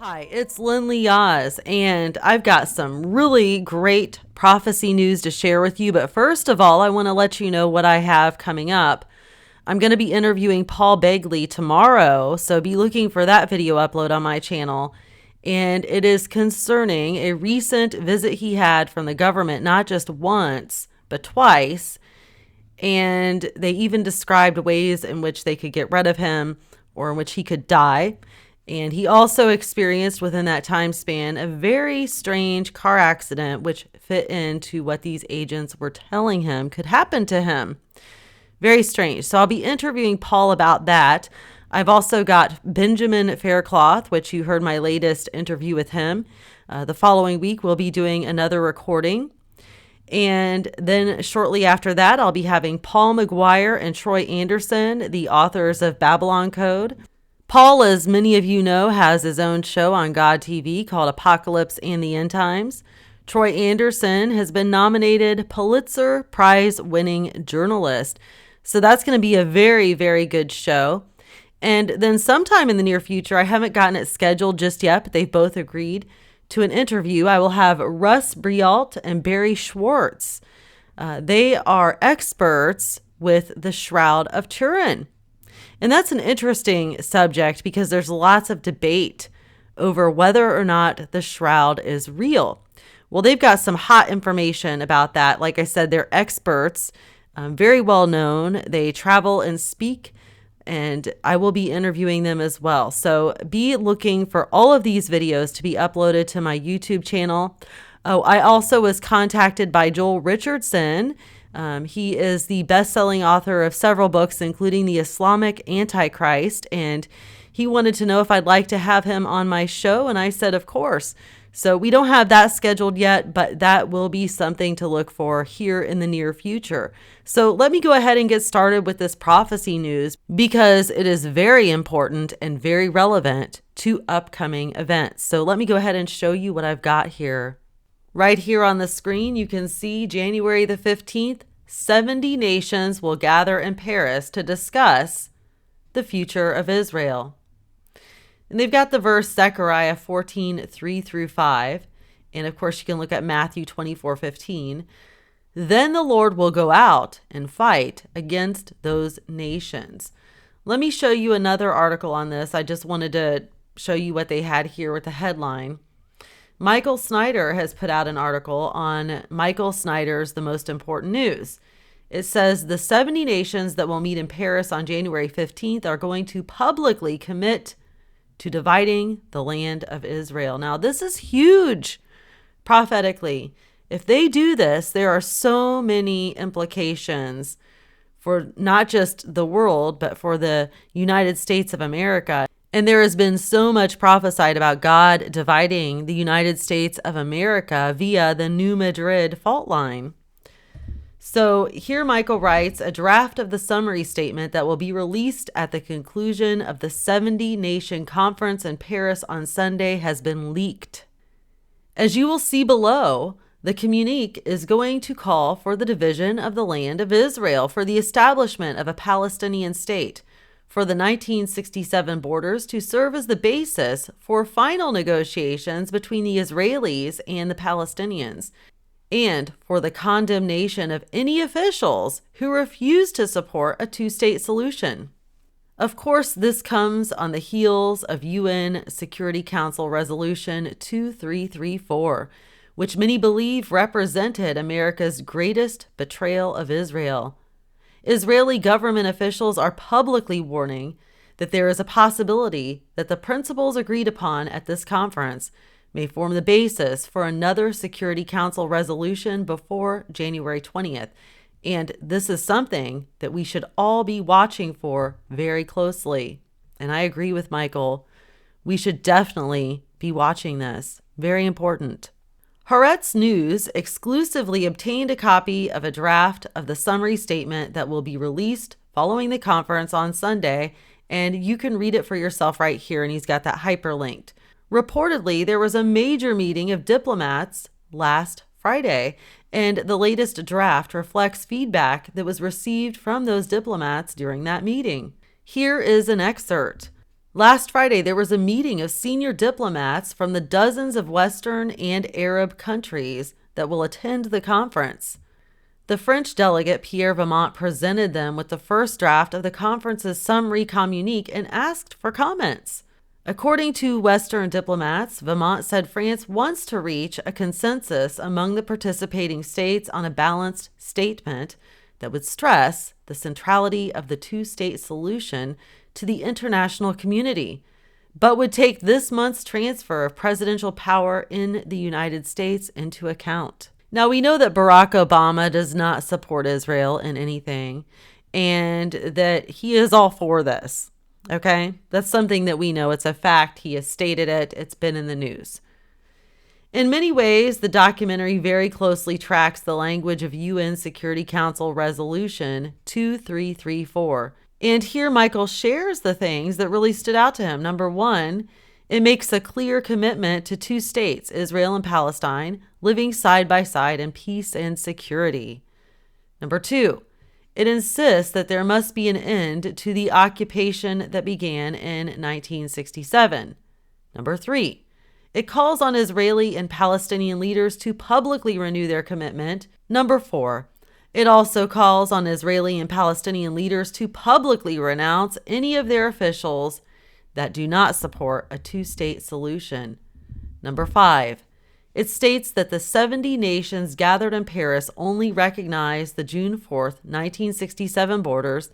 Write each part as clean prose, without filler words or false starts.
Hi, it's Lynn Oz, and I've got some really great prophecy news to share with you. But first of all, I want to let you know what I have coming up. I'm going to be interviewing Paul Begley tomorrow, so be looking for that video upload on my channel. And it is concerning a recent visit he had from the government, not just once, but twice. And they even described ways in which they could get rid of him or in which he could die. And he also experienced within that time span a very strange car accident, which fit into what these agents were telling him could happen to him. Very strange. So I'll be interviewing Paul about that. I've also got Benjamin Faircloth, which you heard my latest interview with him. The following week, we'll be doing another recording. And then shortly after that, I'll be having Paul McGuire and Troy Anderson, the authors of Babylon Code. Paul, as many of you know, has his own show on God TV called Apocalypse and the End Times. Troy Anderson has been nominated Pulitzer Prize-winning journalist. So that's going to be a very, very good show. And then sometime in the near future, I haven't gotten it scheduled just yet, but they've both agreed to an interview. I will have Russ Brialt and Barry Schwartz. They are experts with the Shroud of Turin. And that's an interesting subject because there's lots of debate over whether or not the shroud is real. Well, they've got some hot information about that. Like I said, they're experts, very well known. They travel and speak, and I will be interviewing them as well. So be looking for all of these videos to be uploaded to my YouTube channel. Oh, I also was contacted by Joel Richardson. He is the best-selling author of several books, including The Islamic Antichrist, and he wanted to know if I'd like to have him on my show, and I said, of course. So we don't have that scheduled yet, but that will be something to look for here in the near future. So let me go ahead and get started with this prophecy news because it is very important and very relevant to upcoming events. So let me go ahead and show you what I've got here. Right here on the screen, you can see January the 15th, 70 nations will gather in Paris to discuss the future of Israel. And they've got the verse Zechariah 14:3-5. And of course, you can look at Matthew 24:15. Then the Lord will go out and fight against those nations. Let me show you another article on this. I just wanted to show you what they had here with the headline. Michael Snyder has put out an article on Michael Snyder's The Most Important News. It says the 70 nations that will meet in Paris on January 15th are going to publicly commit to dividing the land of Israel. Now, this is huge prophetically. If they do this, there are so many implications for not just the world, but for the United States of America. And there has been so much prophesied about God dividing the United States of America via the New Madrid fault line. So here Michael writes, a draft of the summary statement that will be released at the conclusion of the 70-nation conference in Paris on Sunday has been leaked. As you will see below, the communique is going to call for the division of the land of Israel, for the establishment of a Palestinian state, for the 1967 borders to serve as the basis for final negotiations between the Israelis and the Palestinians, and for the condemnation of any officials who refuse to support a two-state solution. Of course, this comes on the heels of UN Security Council Resolution 2334, which many believe represented America's greatest betrayal of Israel. Israeli government officials are publicly warning that there is a possibility that the principles agreed upon at this conference may form the basis for another Security Council resolution before January 20th. And this is something that we should all be watching for very closely. And I agree with Michael. We should definitely be watching this. Very important. Haaretz News exclusively obtained a copy of a draft of the summary statement that will be released following the conference on Sunday, and you can read it for yourself right here, and he's got that hyperlinked. Reportedly, there was a major meeting of diplomats last Friday, and the latest draft reflects feedback that was received from those diplomats during that meeting. Here is an excerpt. Last Friday, there was a meeting of senior diplomats from the dozens of Western and Arab countries that will attend the conference. The French delegate Pierre Vimont presented them with the first draft of the conference's summary communique and asked for comments. According to Western diplomats, Vimont said France wants to reach a consensus among the participating states on a balanced statement that would stress the centrality of the two-state solution to the international community, but would take this month's transfer of presidential power in the United States into account. Now, we know that Barack Obama does not support Israel in anything, and that he is all for this. Okay? That's something that we know. It's a fact. He has stated it. It's been in the news. In many ways, the documentary very closely tracks the language of UN Security Council Resolution 2334. And here Michael shares the things that really stood out to him. Number one, it makes a clear commitment to two states, Israel and Palestine, living side by side in peace and security. Number two, it insists that there must be an end to the occupation that began in 1967. Number three, it calls on Israeli and Palestinian leaders to publicly renew their commitment. Number four, it also calls on Israeli and Palestinian leaders to publicly renounce any of their officials that do not support a two-state solution. Number five, it states that the 70 nations gathered in Paris only recognize the June 4th, 1967 borders,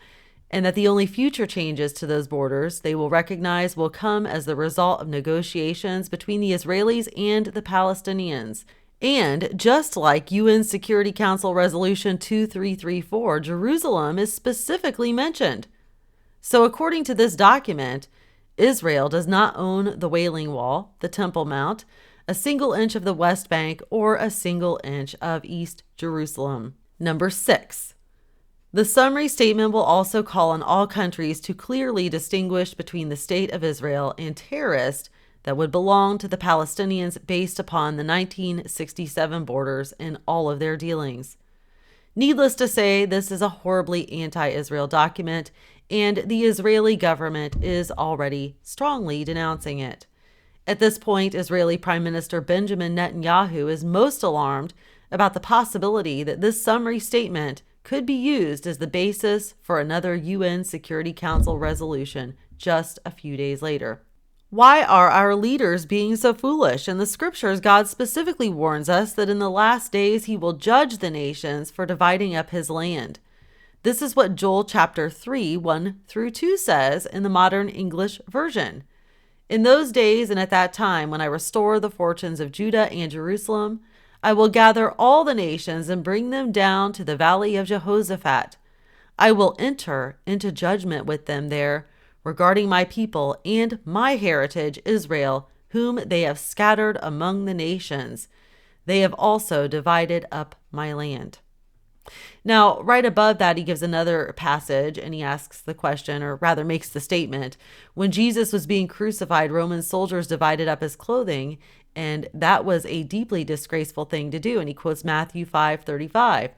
and that the only future changes to those borders they will recognize will come as the result of negotiations between the Israelis and the Palestinians. And just like UN Security Council Resolution 2334, Jerusalem is specifically mentioned. So according to this document, Israel does not own the Wailing Wall, the Temple Mount, a single inch of the West Bank, or a single inch of East Jerusalem. Number six, the summary statement will also call on all countries to clearly distinguish between the state of Israel and terrorists that would belong to the Palestinians based upon the 1967 borders in all of their dealings. Needless to say, this is a horribly anti-Israel document, and the Israeli government is already strongly denouncing it. At this point, Israeli Prime Minister Benjamin Netanyahu is most alarmed about the possibility that this summary statement could be used as the basis for another UN Security Council resolution just a few days later. Why are our leaders being so foolish? In the scriptures, God specifically warns us that in the last days he will judge the nations for dividing up his land. This is what Joel chapter 3, 1 through 2 says in the modern English version. In those days and at that time, when I restore the fortunes of Judah and Jerusalem, I will gather all the nations and bring them down to the valley of Jehoshaphat. I will enter into judgment with them there regarding my people and my heritage Israel, whom they have scattered among the nations. They have also divided up my land. Now, right above that, he gives another passage and he asks the question, or rather makes the statement, when Jesus was being crucified, Roman soldiers divided up his clothing, and that was a deeply disgraceful thing to do. And he quotes Matthew 5:35.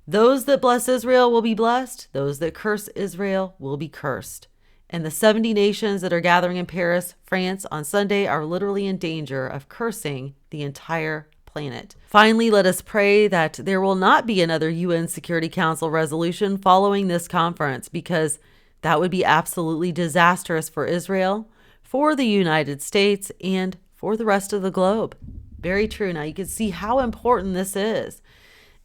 Those that bless Israel will be blessed. Those that curse Israel will be cursed. And the 70 nations that are gathering in Paris, France on Sunday are literally in danger of cursing the entire planet. Finally, let us pray that there will not be another UN Security Council resolution following this conference, because that would be absolutely disastrous for Israel, for the United States, and for the rest of the globe. Very true. Now you can see how important this is.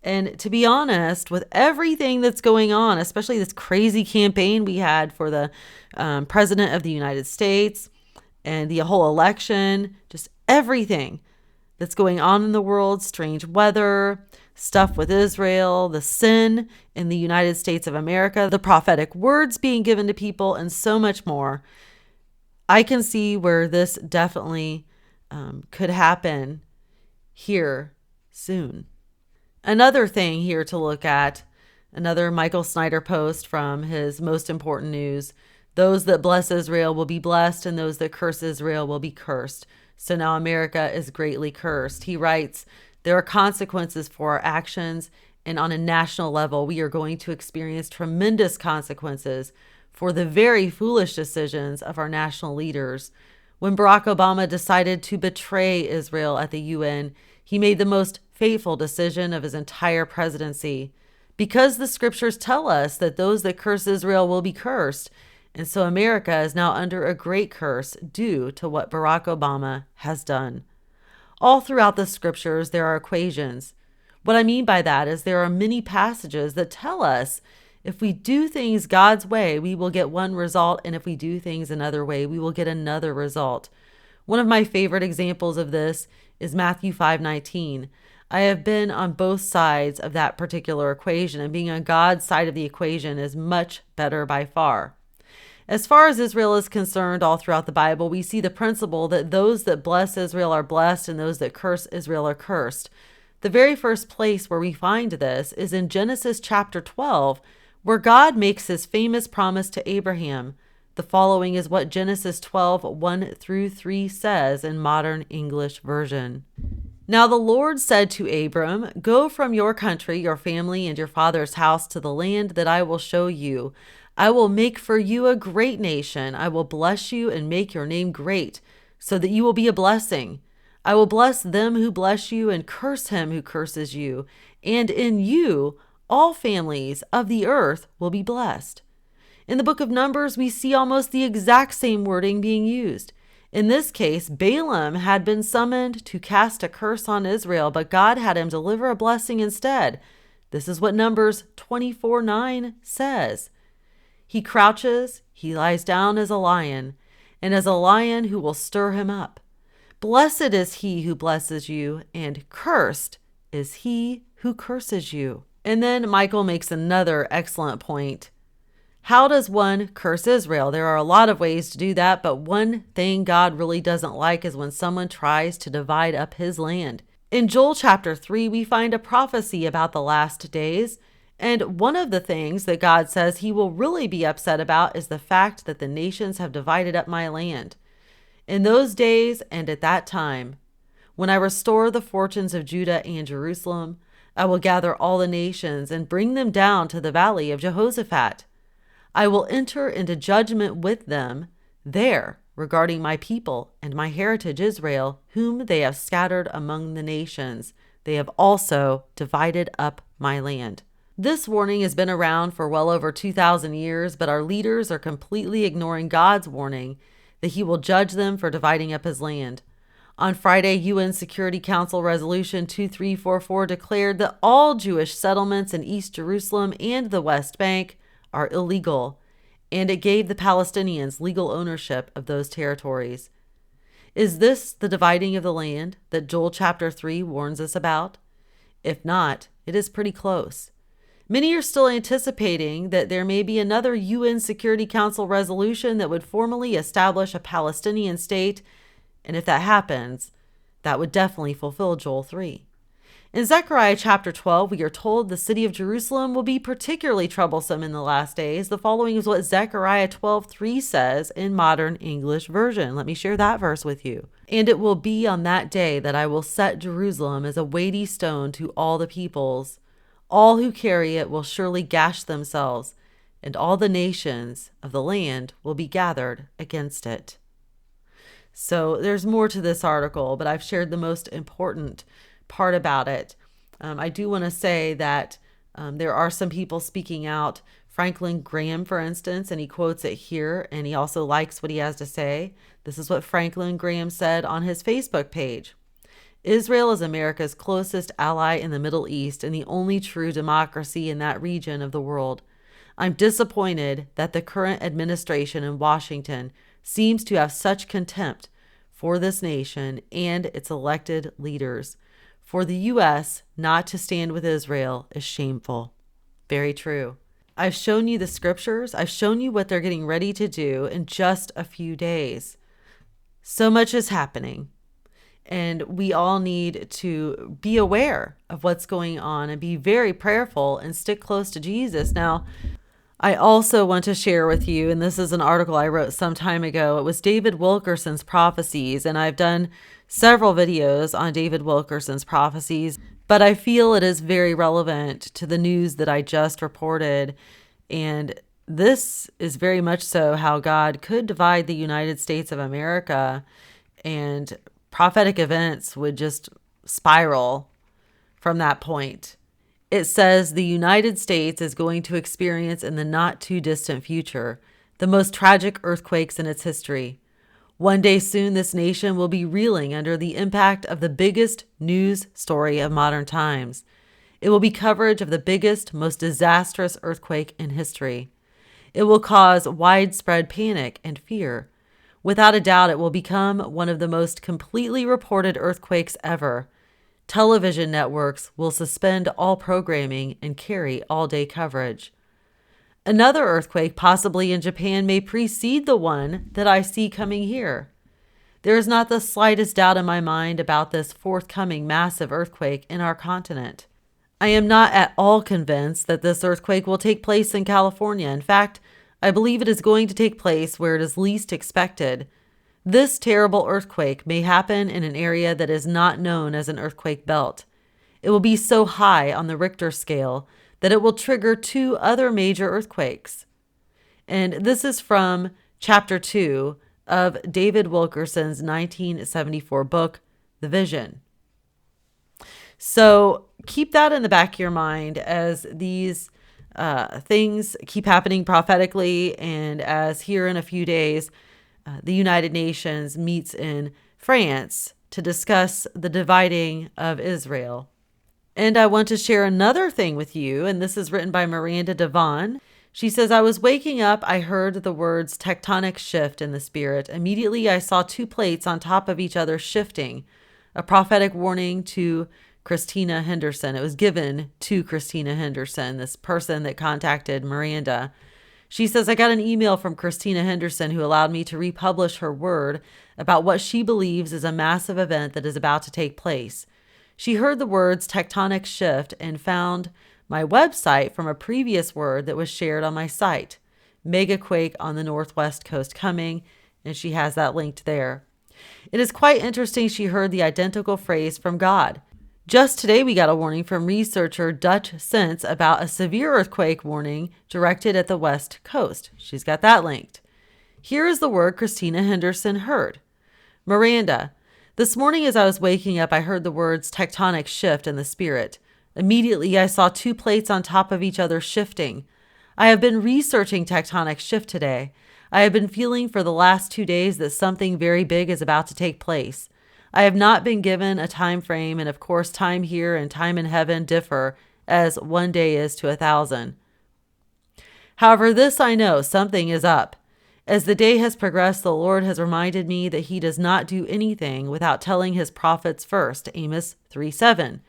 And to be honest, with everything that's going on, especially this crazy campaign we had for the president of the United States and the whole election, just everything that's going on in the world, strange weather, stuff with Israel, the sin in the United States of America, the prophetic words being given to people, and so much more. I can see where this definitely could happen here soon. Another thing here to look at, another Michael Snyder post from his Most Important News. Those that bless Israel will be blessed, and those that curse Israel will be cursed. So now America is greatly cursed. He writes, there are consequences for our actions, and on a national level, we are going to experience tremendous consequences for the very foolish decisions of our national leaders. When Barack Obama decided to betray Israel at the UN, he made the most fateful decision of his entire presidency, because the scriptures tell us that those that curse Israel will be cursed. And so America is now under a great curse due to what Barack Obama has done. All throughout the scriptures, there are equations. What I mean by that is there are many passages that tell us if we do things God's way, we will get one result, and if we do things another way, we will get another result. One of my favorite examples of this is Matthew 5:19. I have been on both sides of that particular equation, and being on God's side of the equation is much better by far. As far as Israel is concerned, all throughout the Bible, we see the principle that those that bless Israel are blessed and those that curse Israel are cursed. The very first place where we find this is in Genesis chapter 12, where God makes his famous promise to Abraham. The following is what Genesis 12:1-3 says in modern English version. Now the Lord said to Abram, "Go from your country, your family, and your father's house to the land that I will show you. I will make for you a great nation. I will bless you and make your name great, so that you will be a blessing. I will bless them who bless you and curse him who curses you. And in you, all families of the earth will be blessed." In the book of Numbers, we see almost the exact same wording being used. In this case, Balaam had been summoned to cast a curse on Israel, but God had him deliver a blessing instead. This is what Numbers 24:9 says. He crouches, he lies down as a lion, and as a lion who will stir him up. Blessed is he who blesses you, and cursed is he who curses you. And then Michael makes another excellent point. How does one curse Israel? There are a lot of ways to do that, but one thing God really doesn't like is when someone tries to divide up his land. In Joel chapter 3, we find a prophecy about the last days, and one of the things that God says he will really be upset about is the fact that the nations have divided up my land. In those days and at that time, when I restore the fortunes of Judah and Jerusalem, I will gather all the nations and bring them down to the valley of Jehoshaphat. I will enter into judgment with them there regarding my people and my heritage Israel, whom they have scattered among the nations. They have also divided up my land. This warning has been around for well over 2,000 years, but our leaders are completely ignoring God's warning that he will judge them for dividing up his land. On Friday, UN Security Council Resolution 2344 declared that all Jewish settlements in East Jerusalem and the West Bank are illegal, and it gave the Palestinians legal ownership of those territories. Is this the dividing of the land that Joel chapter 3 warns us about? If not, it is pretty close. Many are still anticipating that there may be another UN Security Council resolution that would formally establish a Palestinian state, and if that happens, that would definitely fulfill Joel 3. In Zechariah chapter 12, we are told the city of Jerusalem will be particularly troublesome in the last days. The following is what Zechariah 12:3 says in modern English version. Let me share that verse with you. "And it will be on that day that I will set Jerusalem as a weighty stone to all the peoples. All who carry it will surely gash themselves, and all the nations of the land will be gathered against it." So there's more to this article, but I've shared the most important part about it. I do want to say that there are some people speaking out. Franklin Graham, for instance, and he quotes it here, and he also likes what he has to say. This is what Franklin Graham said on his Facebook page. "Israel is America's closest ally in the Middle East and the only true democracy in that region of the world. I'm disappointed that the current administration in Washington seems to have such contempt for this nation and its elected leaders. For the U.S. not to stand with Israel is shameful." Very true. I've shown you the scriptures. I've shown you what they're getting ready to do in just a few days. So much is happening, and we all need to be aware of what's going on and be very prayerful and stick close to Jesus. Now, I also want to share with you, and this is an article I wrote some time ago. It was David Wilkerson's prophecies, and I've done several videos on David Wilkerson's prophecies, but I feel it is very relevant to the news that I just reported. And this is very much so how God could divide the United States of America, and prophetic events would just spiral from that point. It says the United States is going to experience in the not too distant future the most tragic earthquakes in its history. One day soon, this nation will be reeling under the impact of the biggest news story of modern times. It will be coverage of the biggest, most disastrous earthquake in history. It will cause widespread panic and fear. Without a doubt, it will become one of the most completely reported earthquakes ever. Television networks will suspend all programming and carry all-day coverage. Another earthquake, possibly in Japan, may precede the one that I see coming here. There is not the slightest doubt in my mind about this forthcoming massive earthquake in our continent. I am not at all convinced that this earthquake will take place in California. In fact, I believe it is going to take place where it is least expected. This terrible earthquake may happen in an area that is not known as an earthquake belt. It will be so high on the Richter scale that it will trigger 2 other major earthquakes. And this is from chapter 2 of David Wilkerson's 1974 book, The Vision. So keep that in the back of your mind as these things keep happening prophetically, and as here in a few days, the United Nations meets in France to discuss the dividing of Israel. And I want to share another thing with you, and this is written by Miranda Devon. She says, I was waking up, I heard the words tectonic shift in the spirit. Immediately I saw 2 plates on top of each other shifting, a prophetic warning to Cristina Henderson. It was given to Cristina Henderson, this person that contacted Miranda. She says, I got an email from Cristina Henderson who allowed me to republish her word about what she believes is a massive event that is about to take place. She heard the words tectonic shift and found my website from a previous word that was shared on my site, megaquake on the Northwest Coast coming, and she has that linked there. It is quite interesting she heard the identical phrase from God. Just today we got a warning from researcher Dutch Sense about a severe earthquake warning directed at the West Coast. She's got that linked. Here is the word Cristina Henderson heard. Miranda, this morning as I was waking up, I heard the words tectonic shift in the spirit. Immediately I saw 2 plates on top of each other shifting. I have been researching tectonic shift today. I have been feeling for the last 2 days that something very big is about to take place. I have not been given a time frame, and of course time here and time in heaven differ as 1 day is to 1,000. However, this I know, something is up. As the day has progressed, the Lord has reminded me that he does not do anything without telling his prophets first, Amos 3:7.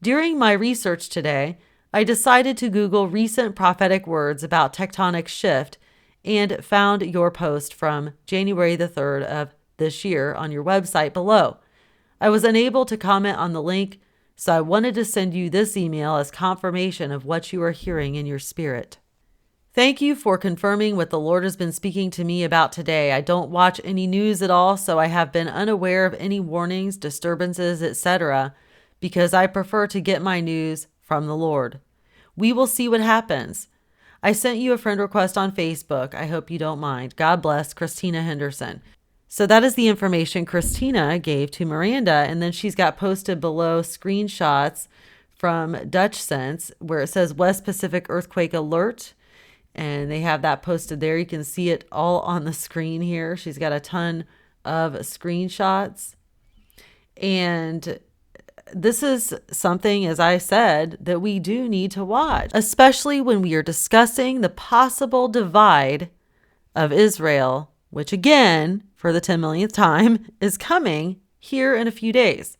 During my research today, I decided to Google recent prophetic words about tectonic shift and found your post from January the 3rd of this year on your website below. I was unable to comment on the link, so I wanted to send you this email as confirmation of what you are hearing in your spirit. Thank you for confirming what the Lord has been speaking to me about today. I don't watch any news at all, so I have been unaware of any warnings, disturbances, etc., because I prefer to get my news from the Lord. We will see what happens. I sent you a friend request on Facebook. I hope you don't mind. God bless, Cristina Henderson. So that is the information Cristina gave to Miranda, and then she's got posted below screenshots from Dutch Sense where it says West Pacific Earthquake Alert. And they have that posted there. You can see it all on the screen here. She's got a ton of screenshots. And this is something, as I said, that we do need to watch, especially when we are discussing the possible divide of Israel, which again, for the 10 millionth time, is coming here in a few days.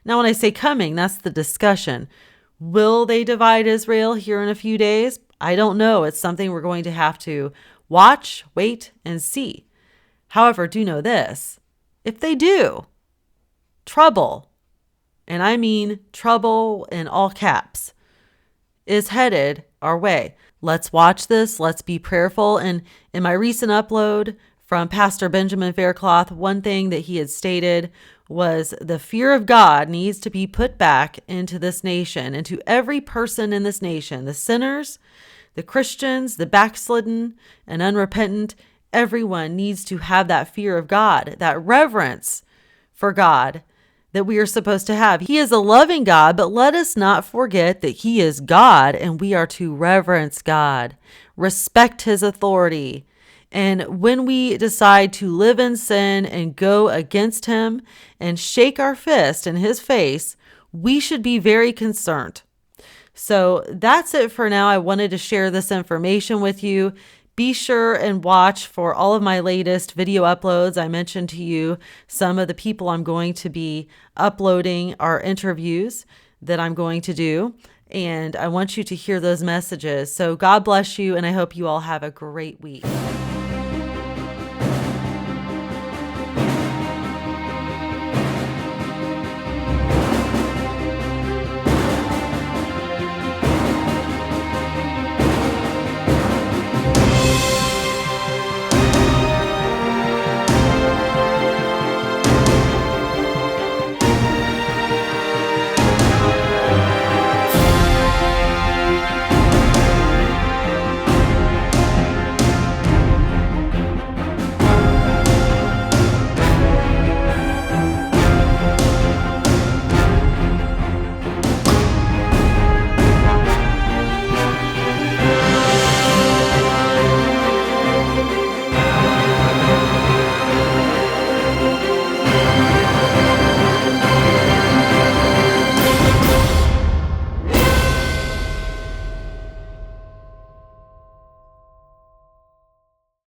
Now, when I say coming, that's the discussion. Will they divide Israel here in a few days? I don't know. It's something we're going to have to watch, wait, and see. However, do know this. If they do, trouble, and I mean trouble in all caps, is headed our way. Let's watch this. Let's be prayerful. And in my recent upload from Pastor Benjamin Faircloth, one thing that he had stated was the fear of God needs to be put back into this nation, into every person in this nation, the sinners, The Christians, the backslidden and unrepentant, everyone needs to have that fear of God, that reverence for God that we are supposed to have. He is a loving God, but let us not forget that He is God and we are to reverence God, respect His authority. And when we decide to live in sin and go against Him and shake our fist in His face, we should be very concerned. So that's it for now. I wanted to share this information with you. Be sure and watch for all of my latest video uploads. I mentioned to you some of the people I'm going to be uploading are interviews that I'm going to do. And I want you to hear those messages. So God bless you, and I hope you all have a great week.